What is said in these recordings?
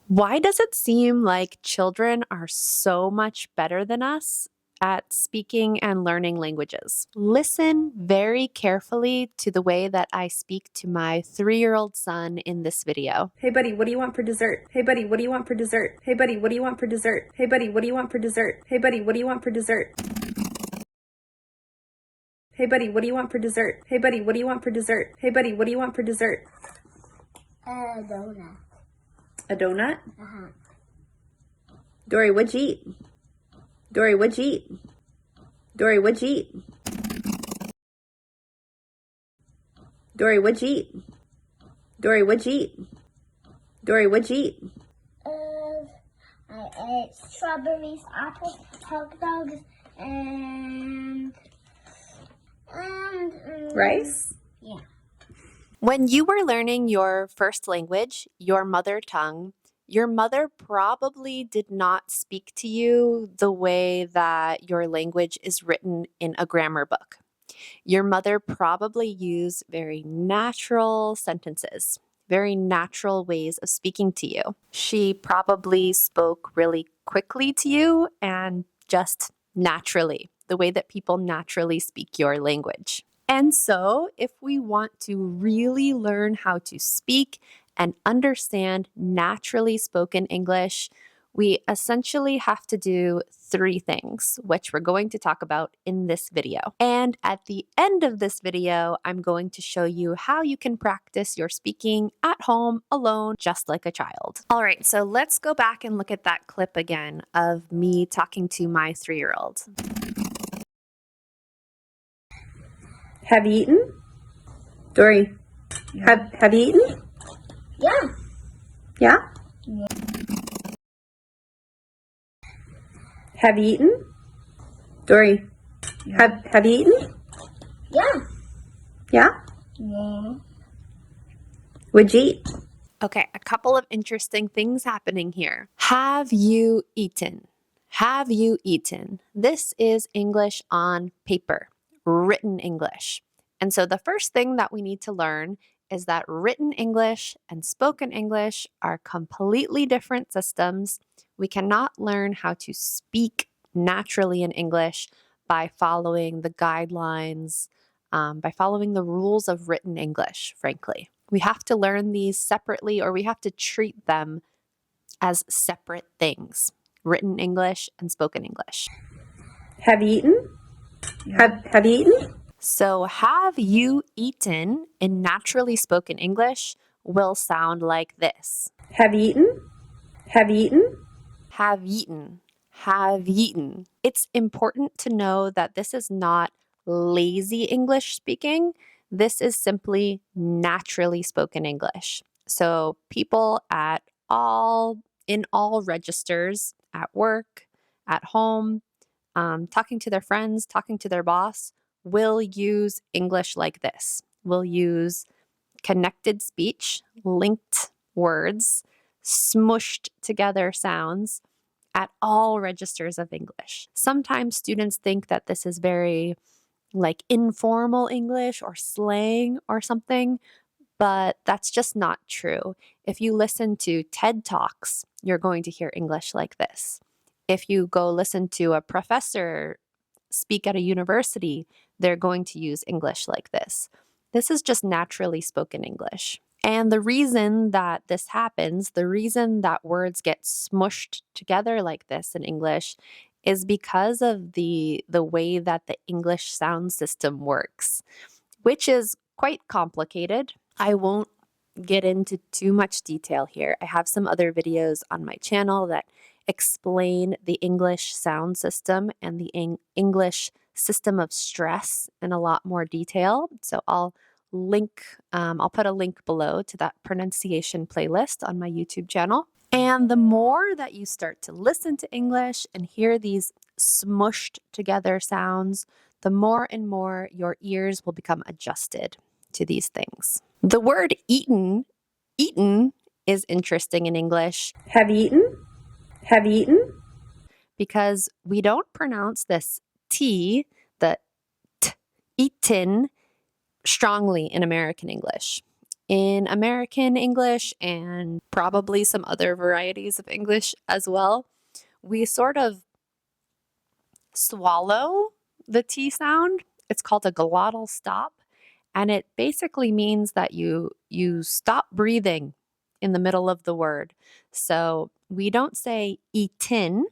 Why does it seem like children are so much better than us at speaking and learning languages? Listen very carefully to the way that I speak to my 3-year-old son in this video. Hey buddy, what do you want for dessert? Hey buddy, what do you want for dessert? Hey buddy, what do you want for dessert? Hey buddy, what do you want for dessert? Hey buddy, what do you want for dessert? Hey buddy, what do you want for dessert? Hey buddy, what do you want for dessert? Hey buddy, what do you want for dessert? A donut. A donut? Uh-huh. Dory, what'd you eat? Dory, what'd you eat? Dory, what'd you eat? Dory, what'd you eat? Dory, what'd you eat? Dory, what'd you eat? I ate strawberries, apples, hot dogs, and Rice? Yeah. When you were learning your first language, your mother tongue, your mother probably did not speak to you the way that your language is written in a grammar book. Your mother probably used very natural sentences, very natural ways of speaking to you. She probably spoke really quickly to you and just naturally, the way that people naturally speak your language. And so, if we want to really learn how to speak and understand naturally spoken English, we essentially have to do 3 things, which we're going to talk about in this video. And at the end of this video, I'm going to show you how you can practice your speaking at home alone, just like a child. All right, so let's go back and look at that clip again of me talking to my 3-year-old. Have you eaten? Dory, have you eaten? Yeah. Yeah? Yeah. Have you eaten? Dory, have you eaten? Yeah. Yeah? Yeah. Would you eat? Okay, a couple of interesting things happening here. Have you eaten? Have you eaten? This is English on paper, written English. And so the first thing that we need to learn is that written English and spoken English are completely different systems. We cannot learn how to speak naturally in English by following the guidelines, by following the rules of written English, frankly. We have to learn these separately, or we have to treat them as separate things, written English and spoken English. Have you eaten? Have you eaten? So, have you eaten in naturally spoken English will sound like this. Have you eaten? Have you eaten? Have eaten. Have eaten. It's important to know that this is not lazy English speaking. This is simply naturally spoken English. So people in all registers, at work, at home, talking to their friends, talking to their boss, will use English like this. Will use connected speech, linked words, smushed together sounds at all registers of English. Sometimes students think that this is very like informal English or slang or something, but that's just not true. If you listen to TED Talks, you're going to hear English like this. If you go listen to a professor speak at a university, they're going to use English like this. This is just naturally spoken English. And the reason that this happens, the reason that words get smushed together like this in English is because of the way that the English sound system works, which is quite complicated. I won't get into too much detail here. I have some other videos on my channel that explain the English sound system and the English system of stress in a lot more detail. So I'll put a link below to that pronunciation playlist on my YouTube channel. And the more that you start to listen to English and hear these smushed together sounds, the more and more your ears will become adjusted to these things. The word eaten is interesting in English. Have you eaten? Have you eaten? Because we don't pronounce this T, the T, eaten, strongly in American English. in American English and probably some other varieties of English as well, we sort of swallow the T sound. It's called a glottal stop, and it basically means that you stop breathing in the middle of the word. So we don't say eaten,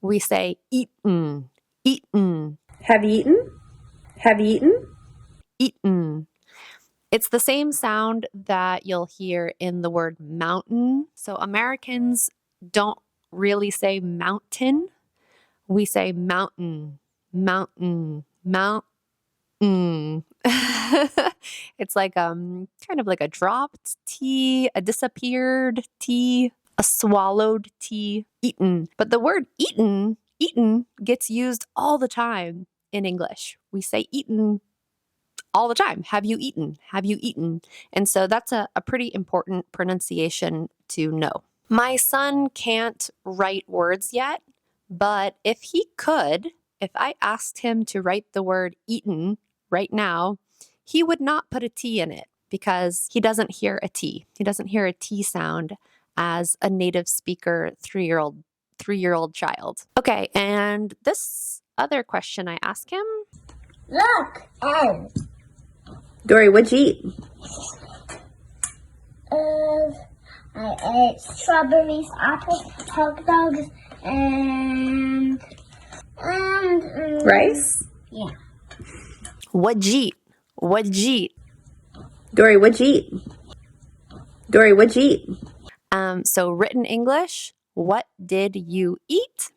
we say eaten, eaten, Have you eaten? Have you eaten? eaten. It's the same sound that you'll hear in the word mountain. So Americans don't really say mountain. We say mountain, mountain, mountain. It's like kind of like a dropped T, a disappeared T, a swallowed T, eaten. But the word eaten, eaten gets used all the time in English. We say eaten all the time. Have you eaten? Have you eaten? And so that's a pretty important pronunciation to know. My son can't write words yet, but if he could, if I asked him to write the word eaten right now, he would not put a T in it because he doesn't hear a T. He doesn't hear a T sound as a native speaker 3-year-old child. Okay, and this other question I asked him. Look, and Dory, what'd you eat? I ate strawberries, apples, hot dogs, and Rice? yeah. What'd you eat? What'd you eat? Dory, what'd you eat? Dory, what'd you eat? So written English, what did you eat?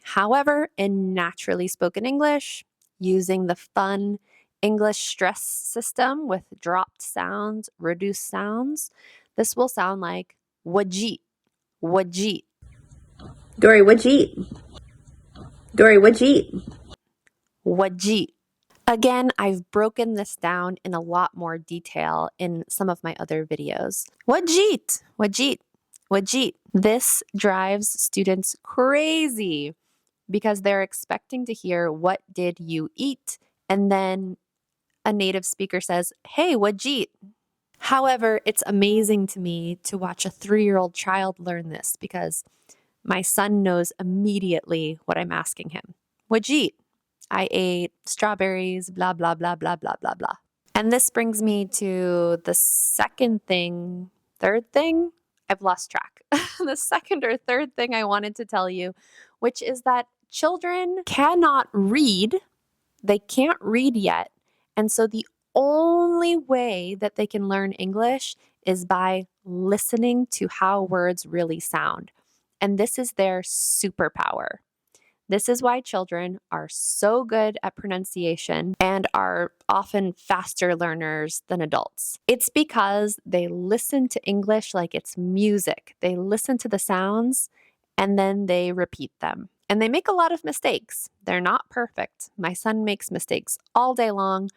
However, in naturally spoken English, using the fun English stress system with dropped sounds, reduced sounds, this will sound like wajit, wajit, Dory, what'd you eat? Dory, what'd you eat? wajit. Again, I've broken this down in a lot more detail in some of my other videos. Wajit, wajit, wajit. This drives students crazy because they're expecting to hear what did you eat? And then a native speaker says, hey, what'd you eat? However, it's amazing to me to watch a 3-year-old child learn this because my son knows immediately what I'm asking him. What'd you eat? I ate strawberries, blah, blah, blah, blah, blah, blah, blah. And this brings me to the third thing, I've lost track. The second or third thing I wanted to tell you, which is that children cannot read. They can't read yet. And so the only way that they can learn English is by listening to how words really sound. And this is their superpower. This is why children are so good at pronunciation and are often faster learners than adults. It's because they listen to English like it's music. They listen to the sounds and then they repeat them. And they make a lot of mistakes. They're not perfect. My son makes mistakes all day long,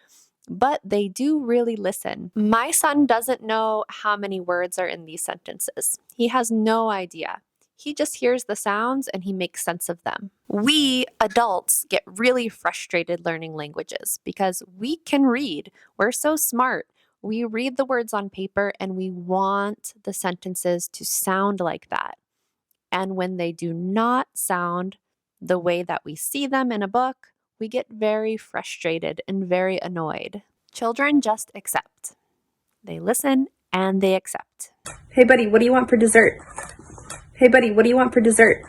but they do really listen. My son doesn't know how many words are in these sentences. He has no idea. He just hears the sounds and he makes sense of them. We adults get really frustrated learning languages because we can read. We're so smart. We read the words on paper and we want the sentences to sound like that. And when they do not sound the way that we see them in a book, we get very frustrated and very annoyed. Children just accept. They listen and they accept. Hey, buddy, what do you want for dessert? Hey, buddy, what do you want for dessert?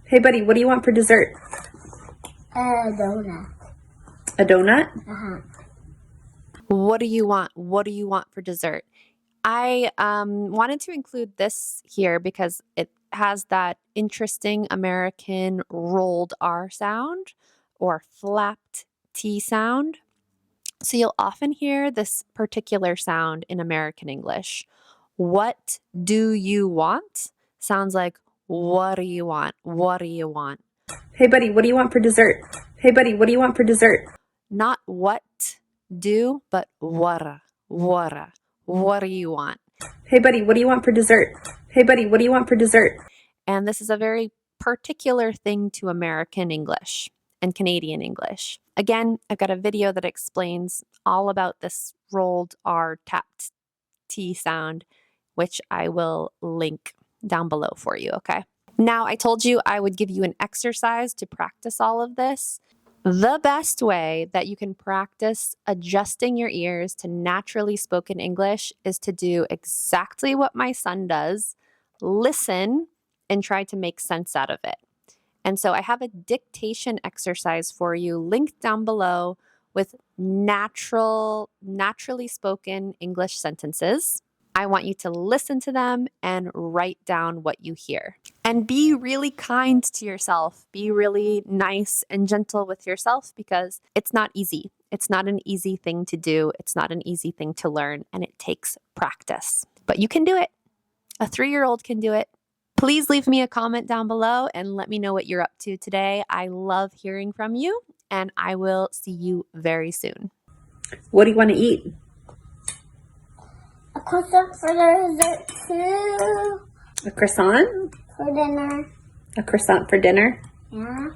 Hey, buddy, what do you want for dessert? Donut. A donut? What do you want? What do you want for dessert? I wanted to include this here because it has that interesting American rolled R sound or flapped T sound. So you'll often hear this particular sound in American English. What do you want? Sounds like, what do you want? What do you want? Hey, buddy, what do you want for dessert? Hey, buddy, what do you want for dessert? Not what do, but what. What do you want? Hey, buddy, what do you want for dessert? Hey, buddy, what do you want for dessert? And this is a very particular thing to American English and Canadian English. Again, I've got a video that explains all about this rolled R tapped T sound, which I will link down below for you, okay? Now, I told you I would give you an exercise to practice all of this. The best way that you can practice adjusting your ears to naturally spoken English is to do exactly what my son does. Listen and try to make sense out of it. And so I have a dictation exercise for you linked down below with naturally spoken English sentences. I want you to listen to them and write down what you hear. And be really kind to yourself. Be really nice and gentle with yourself because it's not easy. It's not an easy thing to do. It's not an easy thing to learn, and it takes practice. But you can do it. A 3-year-old can do it. Please leave me a comment down below and let me know what you're up to today. I love hearing from you, and I will see you very soon. What do you want to eat? A croissant for dessert too. A croissant? For dinner. A croissant for dinner? Yeah.